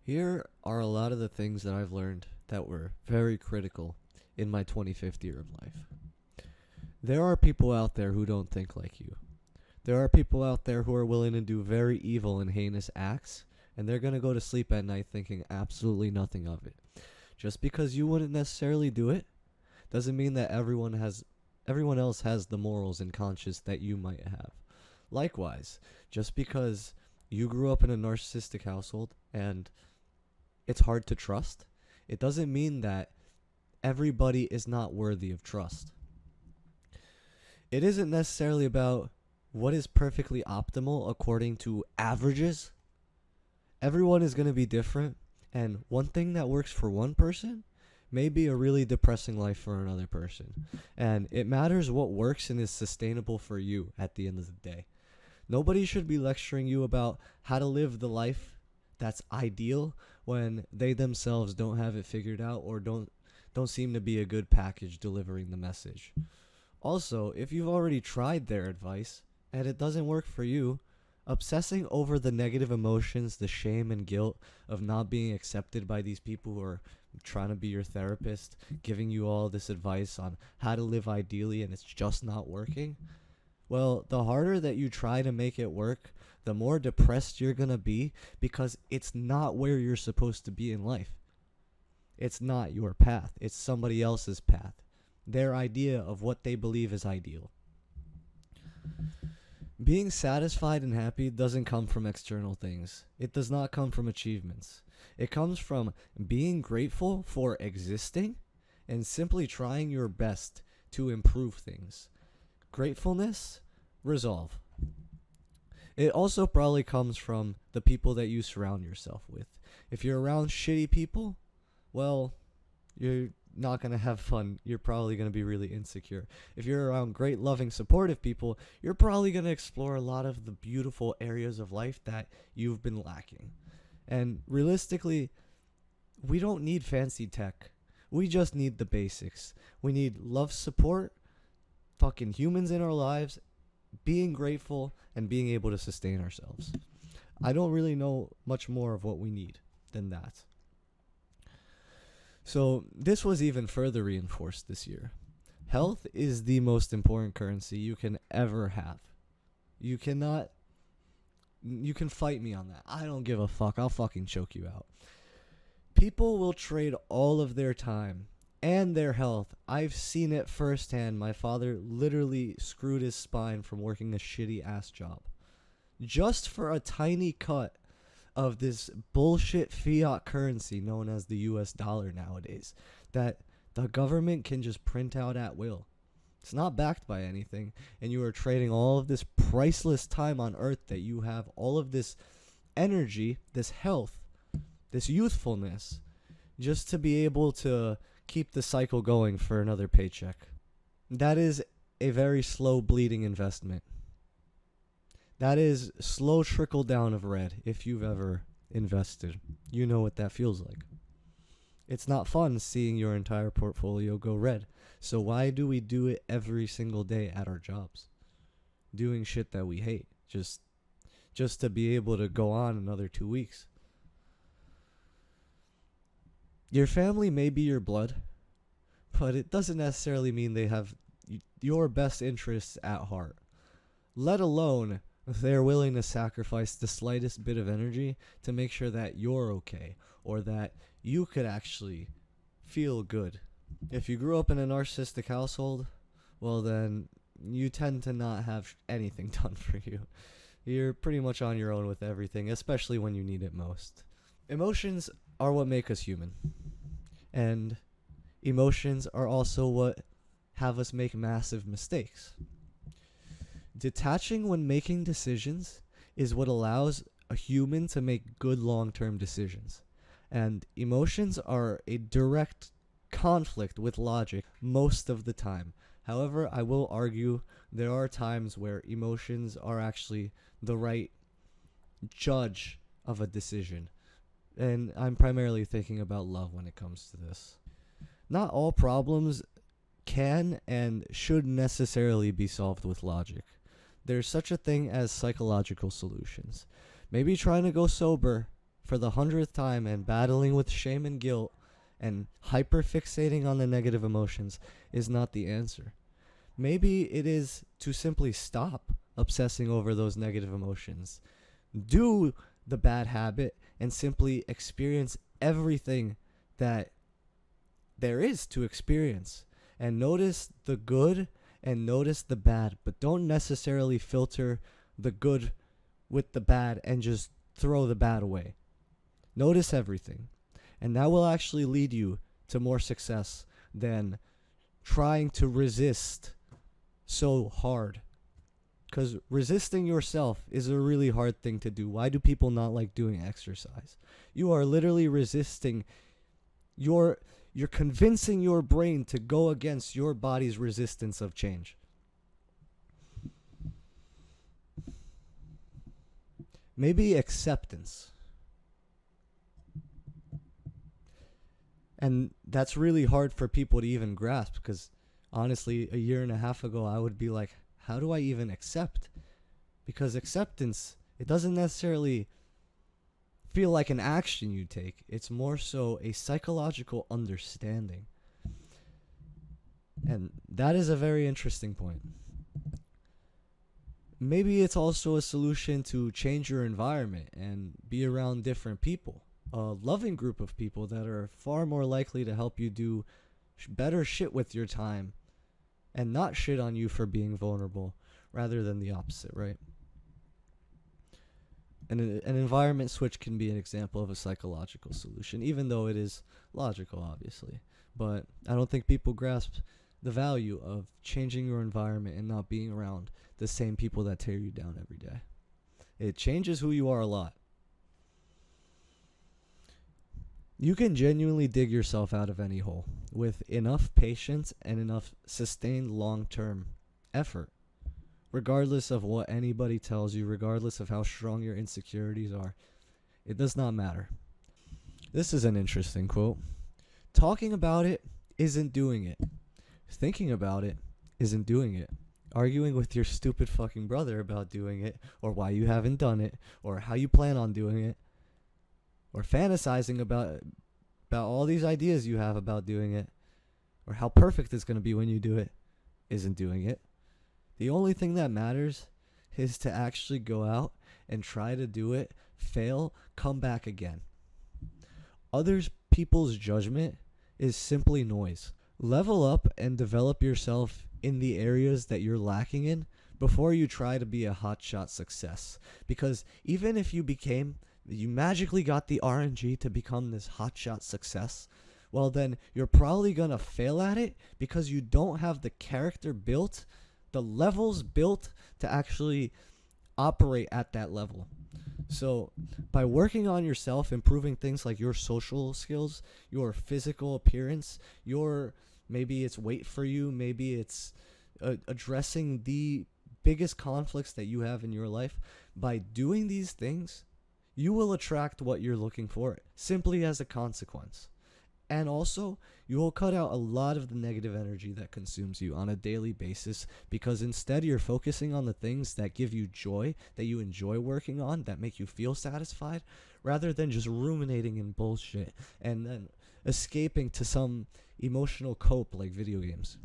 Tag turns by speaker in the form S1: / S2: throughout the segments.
S1: Here are a lot of the things that I've learned that were very critical in my 25th year of life. There are people out there who don't think like you. There are people out there who are willing to do very evil and heinous acts, and they're going to go to sleep at night thinking absolutely nothing of it. Just because you wouldn't necessarily do it doesn't mean that everyone else has the morals and conscience that you might have. Likewise, just because you grew up in a narcissistic household and it's hard to trust, it doesn't mean that everybody is not worthy of trust. It isn't necessarily about what is perfectly optimal according to averages. Everyone is going to be different, and one thing that works for one person may be a really depressing life for another person. And it matters what works and is sustainable for you at the end of the day. Nobody should be lecturing you about how to live the life that's ideal when they themselves don't have it figured out or don't seem to be a good package delivering the message. Also, if you've already tried their advice and it doesn't work for you, obsessing over the negative emotions, the shame and guilt of not being accepted by these people who are trying to be your therapist, giving you all this advice on how to live ideally and it's just not working, well, the harder that you try to make it work, the more depressed you're going to be because it's not where you're supposed to be in life. It's not your path. It's somebody else's path. Their idea of what they believe is ideal. Being satisfied and happy doesn't come from external things. It does not come from achievements. It comes from being grateful for existing and simply trying your best to improve things. Gratefulness, resolve. It also probably comes from the people that you surround yourself with. If you're around shitty people, well, you're not going to have fun. You're probably going to be really insecure. If you're around great, loving, supportive people, you're probably going to explore a lot of the beautiful areas of life that you've been lacking. And realistically, we don't need fancy tech. We just need the basics. We need love, support, fucking humans in our lives, being grateful, and being able to sustain ourselves. I don't really know much more of what we need than that. So this was even further reinforced this year. Health is the most important currency you can ever have. You can fight me on that. I don't give a fuck. I'll fucking choke you out. People will trade all of their time and their health. I've seen it firsthand. My father literally screwed his spine from working a shitty ass job just for a tiny cut of this bullshit fiat currency known as the US dollar nowadays that the government can just print out at will. It's not backed by anything, and you are trading all of this priceless time on earth that you have, all of this energy, this health, this youthfulness, just to be able to keep the cycle going for another paycheck. That is a very slow bleeding investment. That is slow trickle down of red. If you've ever invested, you know what that feels like. It's not fun seeing your entire portfolio go red. So why do we do it every single day at our jobs? Doing shit that we hate just to be able to go on another 2 weeks. Your family may be your blood, but it doesn't necessarily mean they have your best interests at heart. Let alone they're willing to sacrifice the slightest bit of energy to make sure that you're okay or that you could actually feel good. If you grew up in a narcissistic household, well then you tend to not have anything done for you. You're pretty much on your own with everything, especially when you need it most. Emotions are what make us human. And emotions are also what have us make massive mistakes. Detaching when making decisions is what allows a human to make good long-term decisions. And emotions are a direct conflict with logic most of the time. However, I will argue there are times where emotions are actually the right judge of a decision. And I'm primarily thinking about love when it comes to this. Not all problems can and should necessarily be solved with logic. There's such a thing as psychological solutions. Maybe trying to go sober for the 100th time and battling with shame and guilt and hyperfixating on the negative emotions is not the answer. Maybe it is to simply stop obsessing over those negative emotions. Do the bad habit and simply experience everything that there is to experience. And notice the good and notice the bad, but don't necessarily filter the good with the bad and just throw the bad away. Notice everything. And that will actually lead you to more success than trying to resist so hard. Because resisting yourself is a really hard thing to do. Why do people not like doing exercise? You are literally resisting you're convincing your brain to go against your body's resistance of change. Maybe acceptance. And that's really hard for people to even grasp because honestly, a year and a half ago, I would be like, how do I even accept? Because acceptance, it doesn't necessarily feel like an action you take. It's more so a psychological understanding. And that is a very interesting point. Maybe it's also a solution to change your environment and be around different people. A loving group of people that are far more likely to help you do better shit with your time and not shit on you for being vulnerable rather than the opposite, right? And an environment switch can be an example of a psychological solution, even though it is logical, obviously. But I don't think people grasp the value of changing your environment and not being around the same people that tear you down every day. It changes who you are a lot. You can genuinely dig yourself out of any hole with enough patience and enough sustained long-term effort. Regardless of what anybody tells you, regardless of how strong your insecurities are, it does not matter. This is an interesting quote. Talking about it isn't doing it. Thinking about it isn't doing it. Arguing with your stupid fucking brother about doing it, or why you haven't done it, or how you plan on doing it, or fantasizing about all these ideas you have about doing it, or how perfect it's going to be when you do it, isn't doing it. The only thing that matters is to actually go out and try to do it, fail, come back again. Others people's judgment is simply noise. Level up and develop yourself in the areas that you're lacking in before you try to be a hotshot success. Because even if you magically got the RNG to become this hotshot success, well then you're probably going to fail at it because you don't have the character built, the levels built to actually operate at that level. So by working on yourself, improving things like your social skills, your physical appearance, maybe it's weight for you, maybe it's addressing the biggest conflicts that you have in your life, by doing these things, you will attract what you're looking for simply as a consequence. And also, you will cut out a lot of the negative energy that consumes you on a daily basis, because instead you're focusing on the things that give you joy, that you enjoy working on, that make you feel satisfied, rather than just ruminating in bullshit and then escaping to some emotional cope like video games.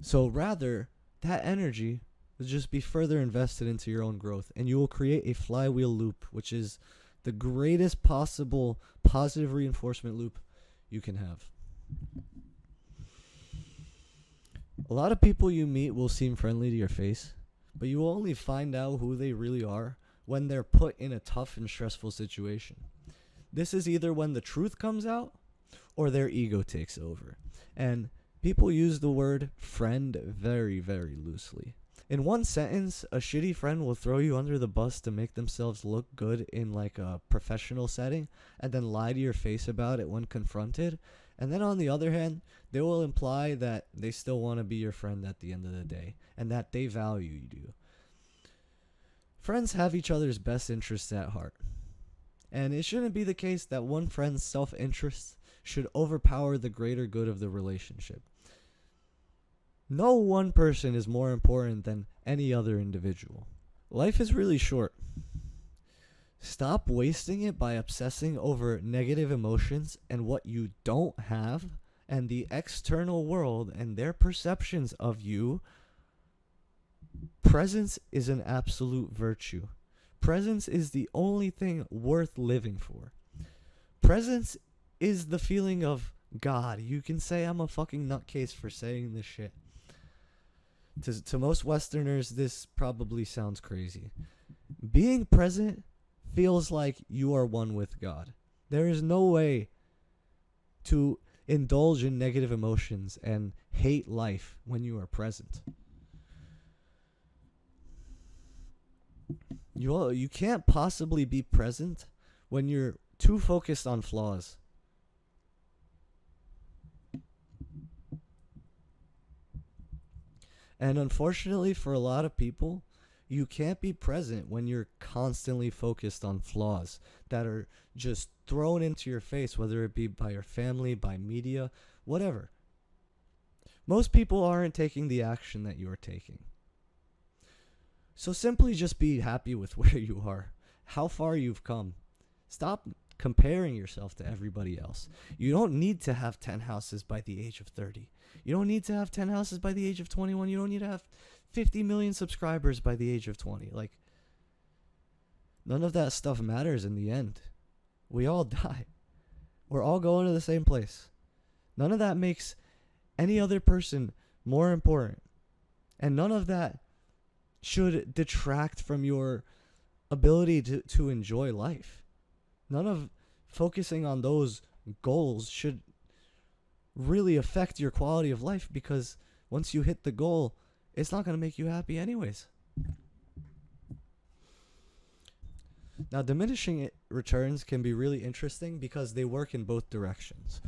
S1: So rather, that energy will just be further invested into your own growth, and you will create a flywheel loop, which is the greatest possible positive reinforcement loop you can have. A lot of people you meet will seem friendly to your face, but you will only find out who they really are when they're put in a tough and stressful situation. This is either when the truth comes out or their ego takes over. And people use the word friend very, very loosely. In one sentence, a shitty friend will throw you under the bus to make themselves look good in like a professional setting and then lie to your face about it when confronted. And then on the other hand, they will imply that they still want to be your friend at the end of the day and that they value you. Friends have each other's best interests at heart. And it shouldn't be the case that one friend's self-interest should overpower the greater good of the relationship. No one person is more important than any other individual. Life is really short. Stop wasting it by obsessing over negative emotions and what you don't have and the external world and their perceptions of you. Presence is an absolute virtue. Presence is the only thing worth living for. Presence is the feeling of God. You can say I'm a fucking nutcase for saying this shit. To most Westerners, this probably sounds crazy. Being present feels like you are one with God. There is no way to indulge in negative emotions and hate life when you are present. You can't possibly be present when you're too focused on flaws. And unfortunately for a lot of people, you can't be present when you're constantly focused on flaws that are just thrown into your face, whether it be by your family, by media, whatever. Most people aren't taking the action that you are taking. So simply just be happy with where you are, how far you've come. Stop comparing yourself to everybody else. You don't need to have 10 houses by the age of 30. You don't need to have 10 houses by the age of 21. You don't need to have 50 million subscribers by the age of 20. Like, none of that stuff matters in the end. We all die. We're all going to the same place. None of that makes any other person more important. And none of that should detract from your ability to enjoy life. None of focusing on those goals should really affect your quality of life, because once you hit the goal, it's not going to make you happy anyways. Now, diminishing returns can be really interesting because they work in both directions.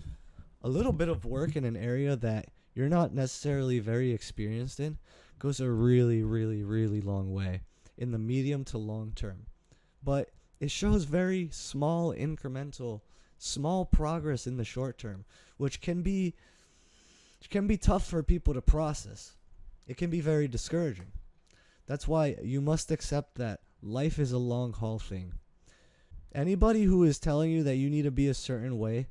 S1: A little bit of work in an area that you're not necessarily very experienced in goes a really, really, really long way in the medium to long term. But it shows very small, incremental, small progress in the short term, which can be tough for people to process. It can be very discouraging. That's why you must accept that life is a long haul thing. Anybody who is telling you that you need to be a certain way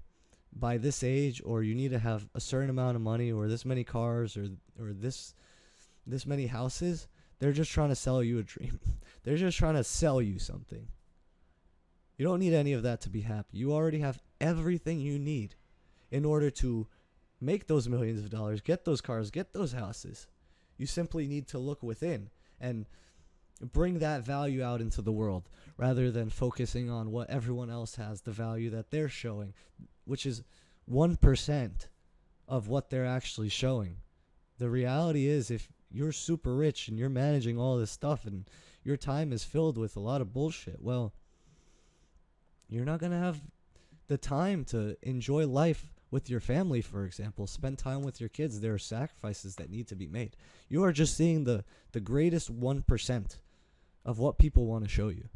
S1: by this age, or you need to have a certain amount of money, or this many cars, or this many houses, they're just trying to sell you a dream. They're just trying to sell you something. You don't need any of that to be happy. You already have everything you need in order to make those millions of dollars, get those cars, get those houses. You simply need to look within and bring that value out into the world, rather than focusing on what everyone else has, the value that they're showing, which is 1% of what they're actually showing. The reality is, if you're super rich and you're managing all this stuff and your time is filled with a lot of bullshit, well, you're not going to have the time to enjoy life with your family, for example. Spend time with your kids. There are sacrifices that need to be made. You are just seeing the greatest 1% of what people want to show you.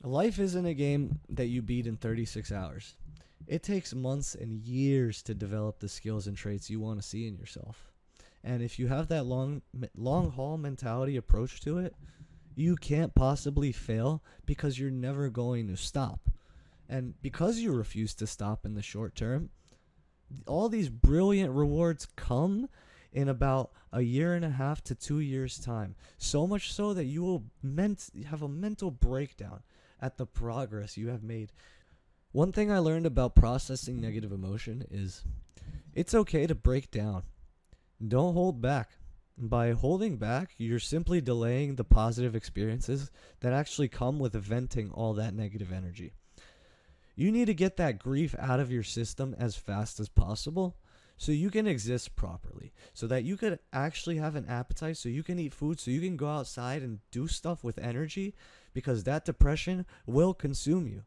S1: Life isn't a game that you beat in 36 hours. It takes months and years to develop the skills and traits you want to see in yourself. And if you have that long haul mentality approach to it, you can't possibly fail, because you're never going to stop. And because you refuse to stop in the short term, all these brilliant rewards come in about a year and a half to 2 years' time. So much so that you will have a mental breakdown at the progress you have made. One thing I learned about processing negative emotion is it's okay to break down. Don't hold back. By holding back, you're simply delaying the positive experiences that actually come with venting all that negative energy. You need to get that grief out of your system as fast as possible so you can exist properly, so that you could actually have an appetite, so you can eat food, so you can go outside and do stuff with energy, because that depression will consume you.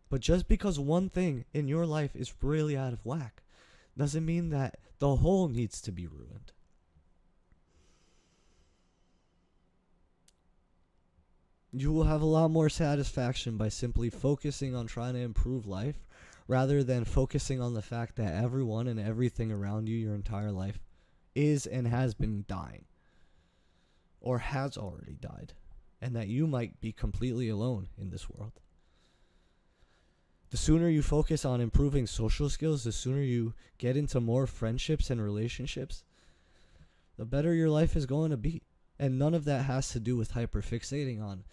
S1: But just because one thing in your life is really out of whack doesn't mean that the whole needs to be ruined. You will have a lot more satisfaction by simply focusing on trying to improve life, rather than focusing on the fact that everyone and everything around you your entire life is and has been dying. or has already died, and that you might be completely alone in this world. The sooner you focus on improving social skills, the sooner you get into more friendships and relationships, the better your life is going to be. And none of that has to do with hyperfixating on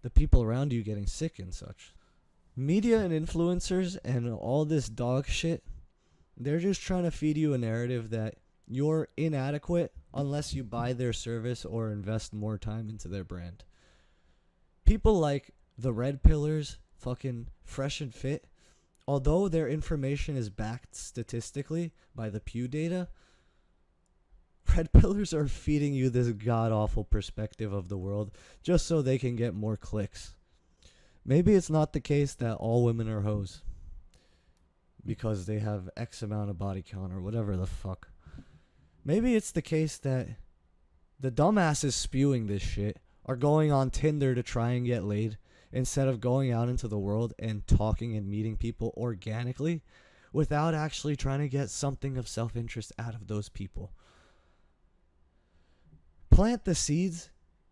S1: the people around you getting sick and such. Media and influencers and all this dog shit, they're just trying to feed you a narrative that you're inadequate unless you buy their service or invest more time into their brand. People like the Red Pillars, fucking Fresh and Fit, although their information is backed statistically by the Pew data, Red Pillars are feeding you this god-awful perspective of the world just so they can get more clicks. Maybe it's not the case that all women are hoes because they have X amount of body count or whatever the fuck. Maybe it's the case that the dumbasses spewing this shit are going on Tinder to try and get laid instead of going out into the world and talking and meeting people organically without actually trying to get something of self-interest out of those people. Plant the seeds,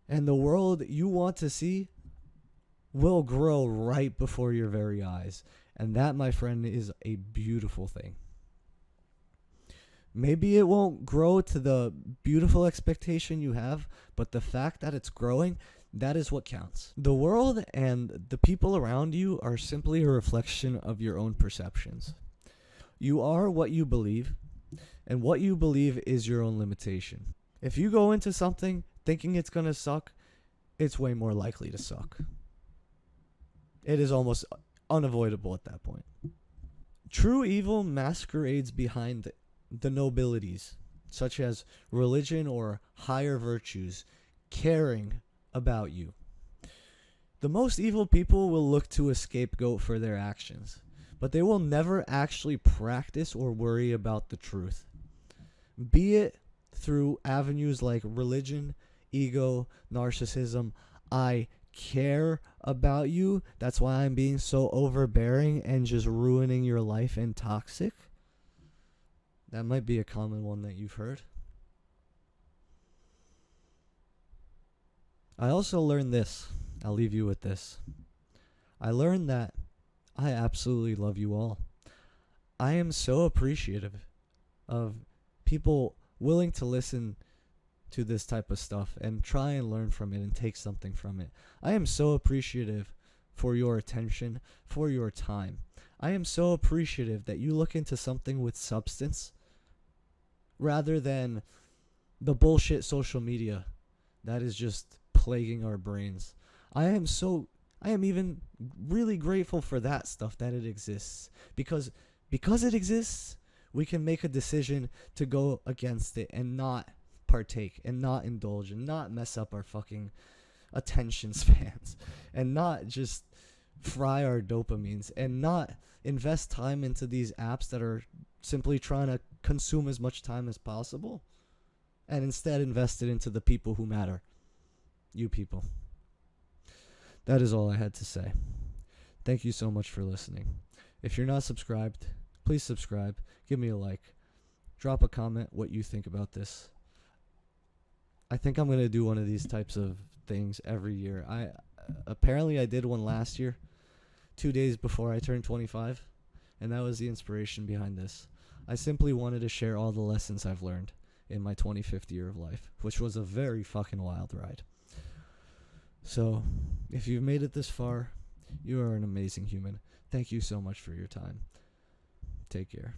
S1: and the world you want to see will grow right before your very eyes. And that, my friend, is a beautiful thing. Maybe it won't grow to the beautiful expectation you have, but the fact that it's growing, that is what counts. The world and the people around you are simply a reflection of your own perceptions. You are what you believe, and what you believe is your own limitation. If you go into something thinking it's going to suck, it's way more likely to suck. It is almost unavoidable at that point. True evil masquerades behind the nobilities, such as religion or higher virtues, caring about you. The most evil people will look to a scapegoat for their actions, but they will never actually practice or worry about the truth. Be it through avenues like religion, ego, narcissism. I care about you. That's why I'm being so overbearing and just ruining your life and toxic. That might be a common one that you've heard. I also learned this. I'll leave you with this. I learned that I absolutely love you all. I am so appreciative of people willing to listen to this type of stuff and try and learn from it and take something from it. I am so appreciative for your attention, for your time. I am so appreciative that you look into something with substance rather than the bullshit social media that is just plaguing our brains. I am even really grateful for that stuff, that it exists, because it exists, we can make a decision to go against it and not partake and not indulge and not mess up our fucking attention spans and not just fry our dopamines and not invest time into these apps that are simply trying to consume as much time as possible, and instead invest it into the people who matter. You people. That is all I had to say. Thank you so much for listening. If you're not subscribed, please subscribe. Give me a like. Drop a comment what you think about this. I think I'm going to do one of these types of things every year. Apparently I did one last year, 2 days before I turned 25, and that was the inspiration behind this. I simply wanted to share all the lessons I've learned in my 25th year of life, which was a very fucking wild ride. So, if you've made it this far, you are an amazing human. Thank you so much for your time. Take care.